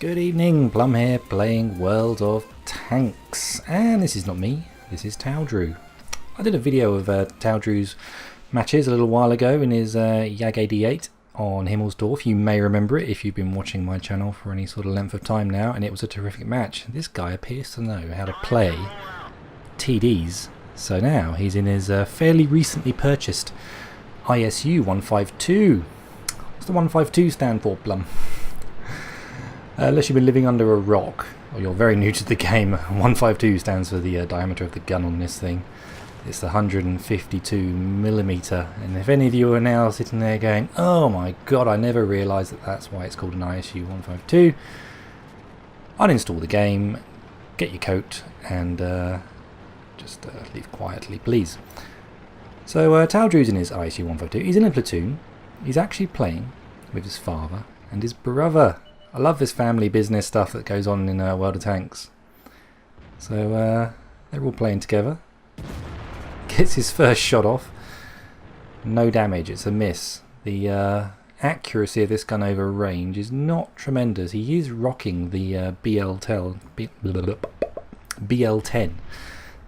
Good evening, Plum here, playing World of Tanks. And this is not me, this is Taldrew. I did a video of Taldrew's matches a little while ago in his YAG 88 on Himmelsdorf. You may remember it if you've been watching my channel for any sort of length of time now, and it was a terrific match. This guy appears to know how to play TDs, so now he's in his fairly recently purchased ISU-152. What's the 152 stand for, Plum? Unless you've been living under a rock or you're very new to the game, 152 stands for the diameter of the gun on this thing. It's 152mm, and if any of you are now sitting there going, oh my god, I never realised that that's why it's called an ISU-152, uninstall the game, get your coat, and just leave quietly, please. So Taldrew's in his ISU-152. He's in a platoon. He's actually playing with his father and his brother. I love this family business stuff that goes on in World of Tanks. So they're all playing together. Gets his first shot off. No damage, it's a miss. The accuracy of this gun over range is not tremendous. He is rocking the BL10.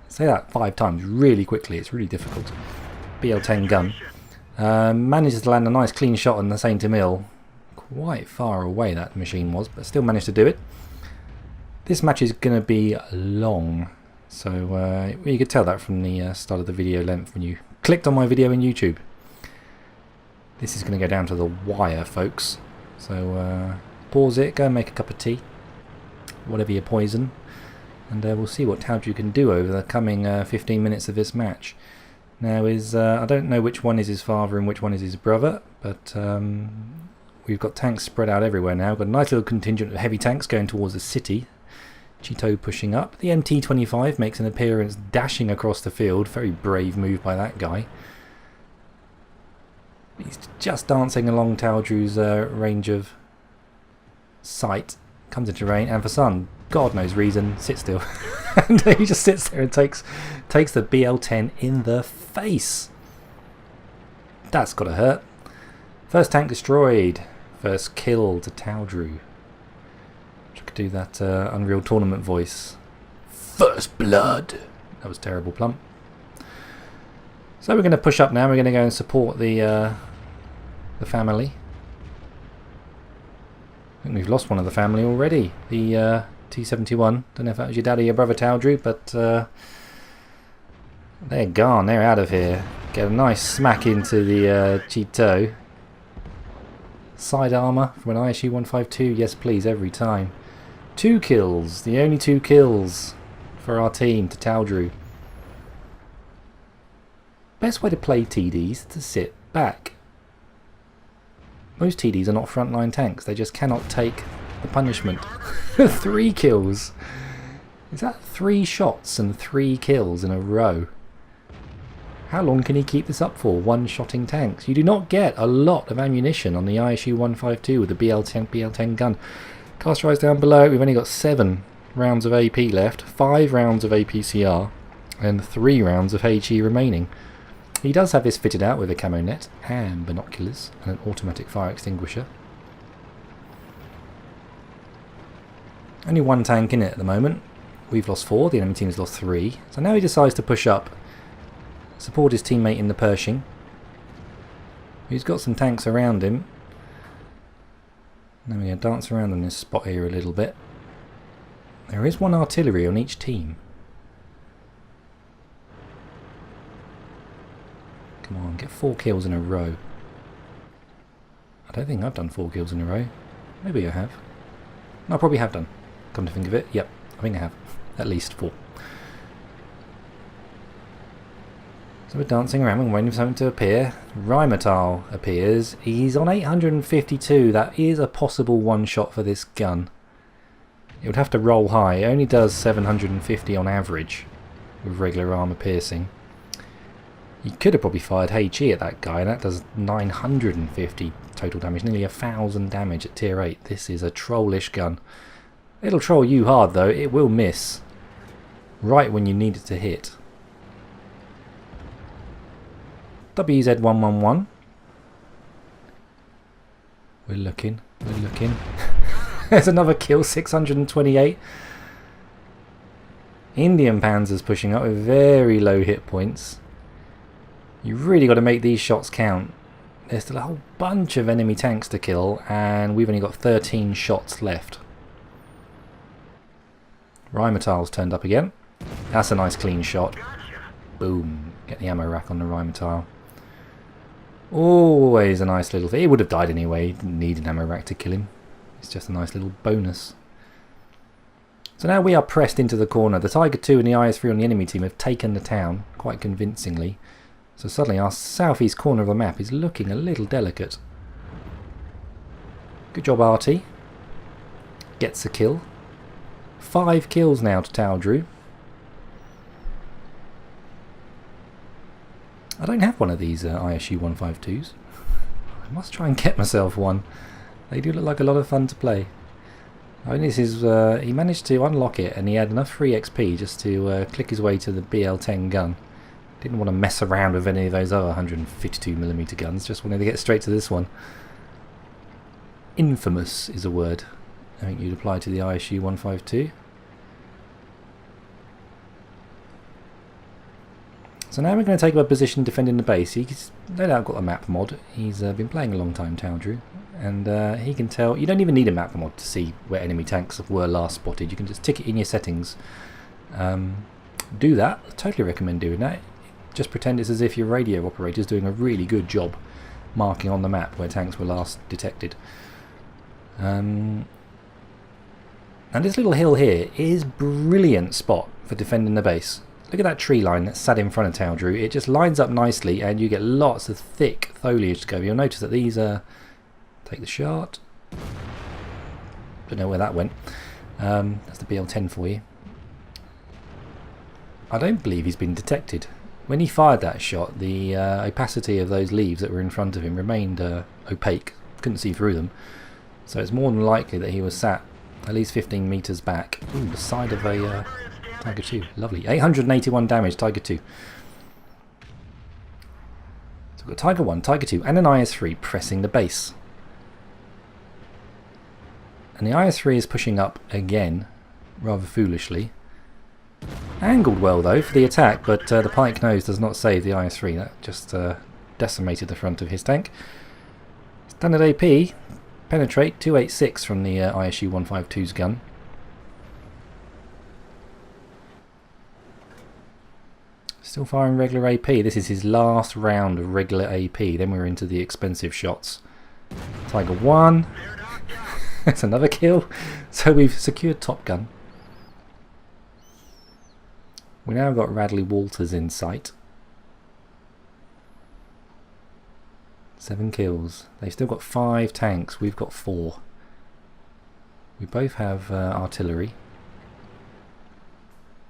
Say that 5 times really quickly, it's really difficult. BL10 gun. Manages to land a nice clean shot on the Saint Emile. Quite far away that machine was, but still managed to do it. This match is going to be long, so you could tell that from the start of the video length when you clicked on my video in YouTube. This is going to go down to the wire, folks, so pause it, go and make a cup of tea, whatever your poison, and we'll see what Taldrew can do over the coming 15 minutes of this match. Now I don't know which one is his father and which one is his brother, but we've got tanks spread out everywhere now. We've got a nice little contingent of heavy tanks going towards the city. Cheeto pushing up. The MT-25 makes an appearance dashing across the field. Very brave move by that guy. He's just dancing along Taldrew's range of sight. Comes into rain, and for some God knows reason, sit still. And he just sits there and takes the BL-10 in the face. That's got to hurt. First tank destroyed. First kill to Taldrew. I could do that Unreal Tournament voice. First blood. That was terrible, Plum. So we're going to push up now. We're going to go and support the family. I think we've lost one of the family already. The T-71. Don't know if that was your dad or your brother, Taldrew, but they're gone. They're out of here. Get a nice smack into the Cheeto. Side armour from an ISU-152, yes please, every time. 2 kills, the only 2 kills for our team to Taldrew. Best way to play TDs is to sit back. Most TDs are not frontline tanks, they just cannot take the punishment. 3 kills. Is that 3 shots and 3 kills in a row? How long can he keep this up for, one-shotting tanks? You do not get a lot of ammunition on the ISU-152 with the BL10 gun. Cast rise down below, we've only got 7 rounds of AP left, 5 rounds of APCR, and 3 rounds of HE remaining. He does have this fitted out with a camo net, and binoculars, and an automatic fire extinguisher. Only 1 tank in it at the moment. We've lost 4, the enemy team has lost 3. So now he decides to push up. Support his teammate in the Pershing. He's got some tanks around him. Now we're going to dance around on this spot here a little bit. There is 1 artillery on each team. Come on, get 4 kills in a row. I don't think I've done 4 kills in a row. Maybe I have. No, I probably have done. Come to think of it, yep, I think I have. At least 4. So we're dancing around and waiting for something to appear. Rheinmetall appears. He's on 852. That is a possible one shot for this gun. It would have to roll high. It only does 750 on average with regular armour piercing. You could have probably fired HE at that guy, and that does 950 total damage. Nearly 1,000 damage at tier 8. This is a trollish gun. It'll troll you hard though. It will miss right when you need it to hit. WZ-111. We're looking. There's another kill, 628. Indian Panzer's pushing up with very low hit points. You've really got to make these shots count. There's still a whole bunch of enemy tanks to kill, and we've only got 13 shots left. Rheinmetall's turned up again. That's a nice clean shot. Boom. Get the ammo rack on the Rheinmetall. Always a nice little thing. He would have died anyway. He didn't need an ammo rack to kill him. It's just a nice little bonus. So now we are pressed into the corner. The Tiger 2 and the IS-3 on the enemy team have taken the town quite convincingly. So suddenly our southeast corner of the map is looking a little delicate. Good job, RT. Gets a kill. 5 kills now to Taldrew. I don't have one of these ISU-152s. I must try and get myself one. They do look like a lot of fun to play. I think this is, he managed to unlock it and he had enough free XP just to click his way to the BL-10 gun. Didn't want to mess around with any of those other 152mm guns, just wanted to get straight to this one. Infamous is a word I think you'd apply to the ISU-152. So now we're going to take up a position defending the base. He's no doubt got a map mod. He's been playing a long time, Taldrew, and he can tell. You don't even need a map mod to see where enemy tanks were last spotted. You can just tick it in your settings. Do that. I totally recommend doing that. Just pretend it's as if your radio operator is doing a really good job marking on the map where tanks were last detected. And this little hill here is a brilliant spot for defending the base. Look at that tree line that's sat in front of Taldrew. It just lines up nicely and you get lots of thick foliage to go. You'll notice that these are... Take the shot. Don't know where that went. That's the BL-10 for you. I don't believe he's been detected. When he fired that shot, the opacity of those leaves that were in front of him remained opaque. Couldn't see through them. So it's more than likely that he was sat at least 15 metres back. Ooh, the side of a... Tiger 2, lovely. 881 damage, Tiger 2. So we've got Tiger 1, Tiger 2 and an IS-3 pressing the base. And the IS-3 is pushing up again, rather foolishly. Angled well though for the attack, but the pike nose does not save the IS-3. That just decimated the front of his tank. Standard AP, penetrate, 286 from the ISU-152's gun. Still firing regular AP. This is his last round of regular AP. Then we're into the expensive shots. Tiger 1. That's another kill. So we've secured Top Gun. We now got Radley Walters in sight. 7 kills. They've still got 5 tanks. We've got 4. We both have artillery.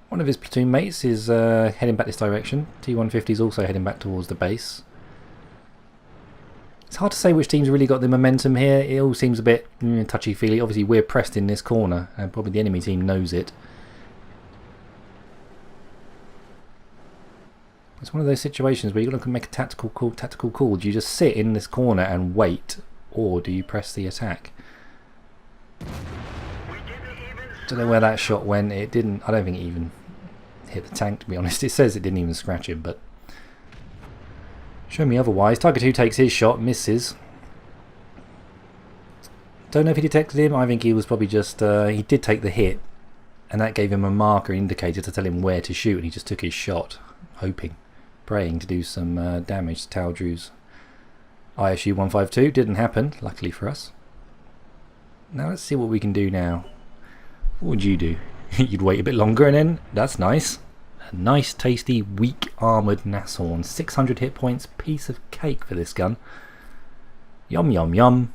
One of his platoon mates is heading back this direction. T-150 is also heading back towards the base. It's hard to say which team's really got the momentum here. It all seems a bit touchy-feely. Obviously we're pressed in this corner and probably the enemy team knows it. It's one of those situations where you've got to make a tactical call. Do you just sit in this corner and wait, or do you press the attack? Don't know where that shot went. It didn't. I don't think it even hit the tank, to be honest. It says it didn't even scratch him, but show me otherwise. Tiger 2 takes his shot, misses. Don't know if he detected him. I think he was probably just he did take the hit, and that gave him a marker indicator to tell him where to shoot, and he just took his shot, hoping, praying to do some damage to Taldrew's ISU-152. Didn't happen, luckily for us. Now let's see what we can do now. What would you do? You'd wait a bit longer and then... That's nice. A nice, tasty, weak armoured Nashorn. 600 hit points. Piece of cake for this gun. Yum, yum, yum.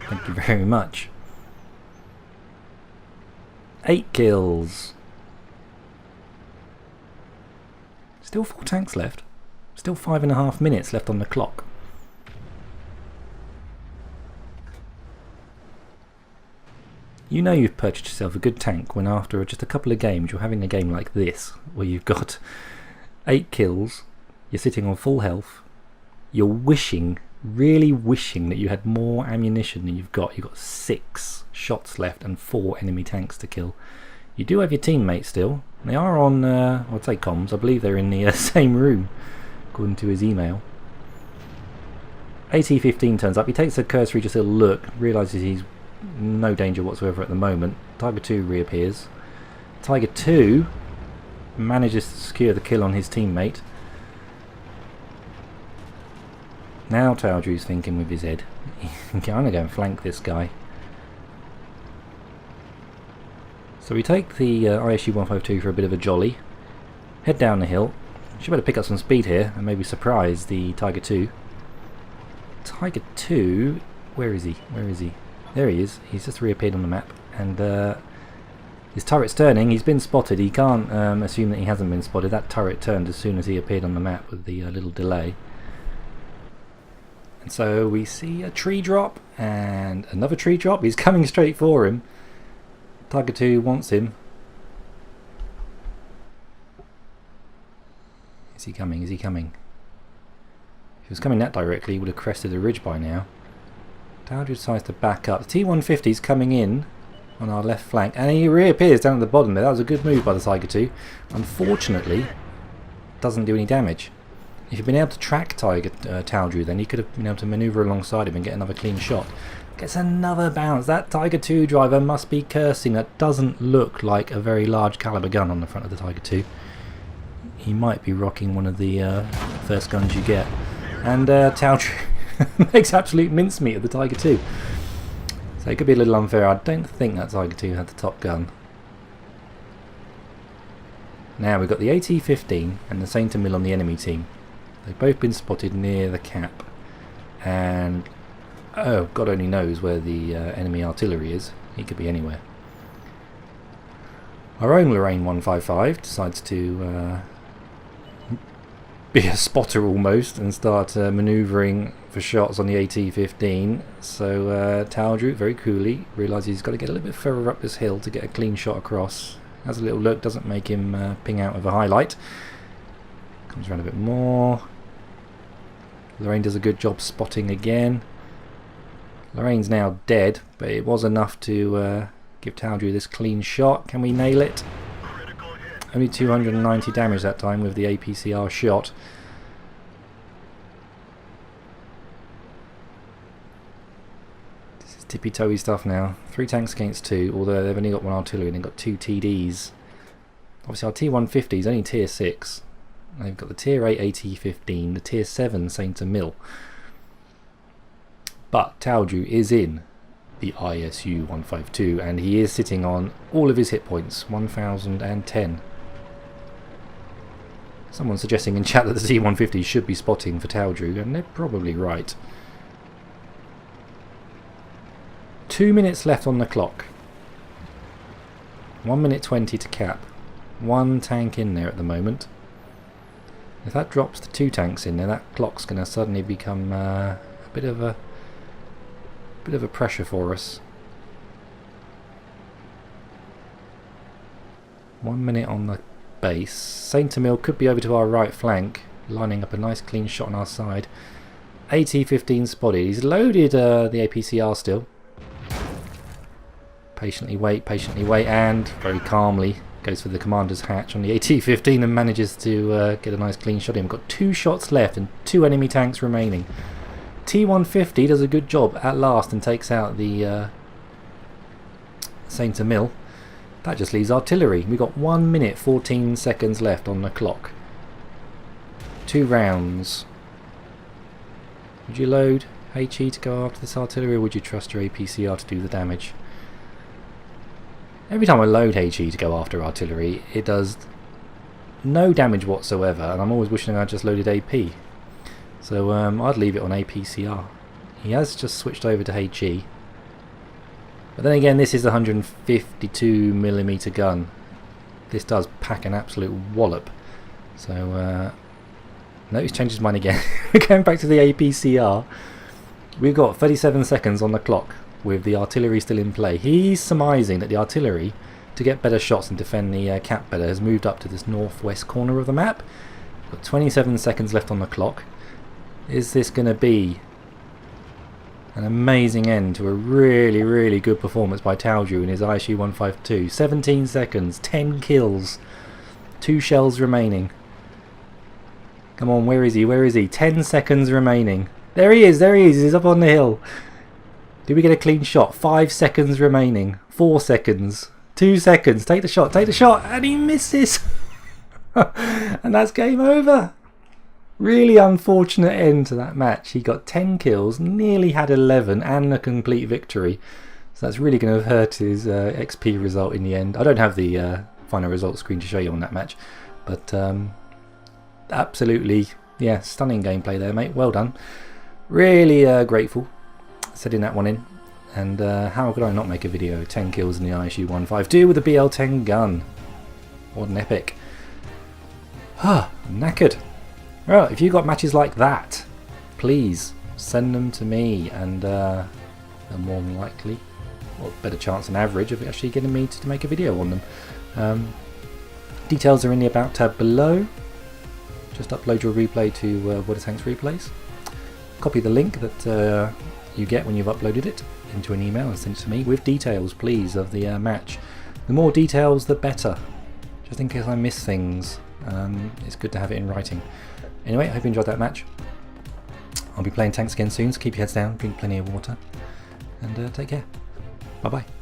Thank you very much. 8 kills. Still 4 tanks left. Still 5.5 minutes left on the clock. You know you've purchased yourself a good tank when after just a couple of games you're having a game like this, where you've got 8 kills, you're sitting on full health, you're wishing really wishing that you had more ammunition than you've got. You've got 6 shots left and 4 enemy tanks to kill. You do have your teammates still. They are on, I'd say comms. I believe they're in the same room, according to his email. AT-15 turns up. He takes a cursory just a look, realises he's no danger whatsoever at the moment. Tiger 2 reappears. Tiger 2 manages to secure the kill on his teammate. Now Taodru's thinking with his head. I'm going to go and flank this guy. So we take the ISU-152 for a bit of a jolly. Head down the hill. Should better pick up some speed here and maybe surprise the Tiger 2. Tiger 2, where is he? Where is he? There he is. He's just reappeared on the map, and his turret's turning. He's been spotted. He can't assume that he hasn't been spotted. That turret turned as soon as he appeared on the map with the little delay. And so we see a tree drop and another tree drop. He's coming straight for him. Tiger 2 wants him. Is he coming? Is he coming? If he was coming that directly, he would have crested a ridge by now. Taodru decides to back up. The T-150 is coming in on our left flank, and he reappears down at the bottom there. That was a good move by the Tiger 2. Unfortunately, doesn't do any damage. If you'd been able to track Taodru, then you could have been able to manoeuvre alongside him and get another clean shot. Gets another bounce. That Tiger 2 driver must be cursing. That doesn't look like a very large caliber gun on the front of the Tiger 2. He might be rocking one of the first guns you get. And Taodru makes absolute mincemeat of the Tiger 2. So it could be a little unfair. I don't think that Tiger 2 had the top gun. Now we've got the AT-15 and the Saint Emile on the enemy team. They've both been spotted near the cap. And oh, God only knows where the enemy artillery is. He could be anywhere. Our own Lorraine 155 decides to be a spotter almost and start manoeuvring for shots on the AT-15. So Taodru very coolly realises he's got to get a little bit further up this hill to get a clean shot across. Has a little look, doesn't make him ping out of a highlight. Comes around a bit more. Lorraine does a good job spotting again. Lorraine's now dead, but it was enough to give Taodru this clean shot. Can we nail it? Only 290 damage that time with the APCR shot. This is tippy-toey stuff now. 3 tanks against 2, although they've only got 1 artillery and they've got 2 TDs. Obviously our T-150 is only tier 6. They've got the tier 8 AT-15, the tier 7 Saint Emile. But Taodru is in the ISU-152 and he is sitting on all of his hit points, 1010. Someone's suggesting in chat that the T-150 should be spotting for Taodru, and they're probably right. 2 minutes left on the clock. 1 minute 20 to cap. 1 tank in there at the moment. If that drops to 2 tanks in there, that clock's going to suddenly become a bit of a pressure for us. 1 minute on the base. Saint Emile could be over to our right flank, lining up a nice clean shot on our side. AT-15 spotted. He's loaded the APCR still. Patiently wait, and very calmly goes for the commander's hatch on the AT-15 and manages to get a nice clean shot in. We've got 2 shots left and 2 enemy tanks remaining. T-150 does a good job at last and takes out the Saint Emile. That just leaves artillery. We've got 1 minute 14 seconds left on the clock. 2 rounds. Would you load HE to go after this artillery, or would you trust your APCR to do the damage? Every time I load HE to go after artillery, it does no damage whatsoever, and I'm always wishing I'd just loaded AP. So I'd leave it on APCR. He has just switched over to HE. But then again, this is a 152mm gun. This does pack an absolute wallop. So, no, he's changed his mind again. We're going back to the APCR. We've got 37 seconds on the clock with the artillery still in play. He's surmising that the artillery, to get better shots and defend the cap better, has moved up to this northwest corner of the map. Got 27 seconds left on the clock. Is this going to be An amazing end to a really, really good performance by Taoju in his ISU-152. 17 seconds, 10 kills, 2 shells remaining. Come on, where is he? Where is he? 10 seconds remaining. There he is, he's up on the hill. Did we get a clean shot? 5 seconds remaining. 4 seconds. 2 seconds. Take the shot, and he misses. And that's game over. Really unfortunate end to that match. He got 10 kills, nearly had 11 and a complete victory. So that's really going to have hurt his XP result in the end. I don't have the final result screen to show you on that match. But absolutely, yeah, stunning gameplay there, mate. Well done. Really grateful setting that one in. And how could I not make a video? 10 kills in the ISU-152 with a BL-10 gun. What an epic. I'm knackered. Well, if you've got matches like that, please send them to me, and they're more than likely, or better chance than average, of actually getting me to make a video on them. Details are in the About tab below. Just upload your replay to What Are Tanks Replays. Copy the link that you get when you've uploaded it into an email and send it to me with details, please, of the match. The more details, the better. Just in case I miss things, it's good to have it in writing. Anyway, I hope you enjoyed that match. I'll be playing tanks again soon, so keep your heads down, drink plenty of water, and take care. Bye bye.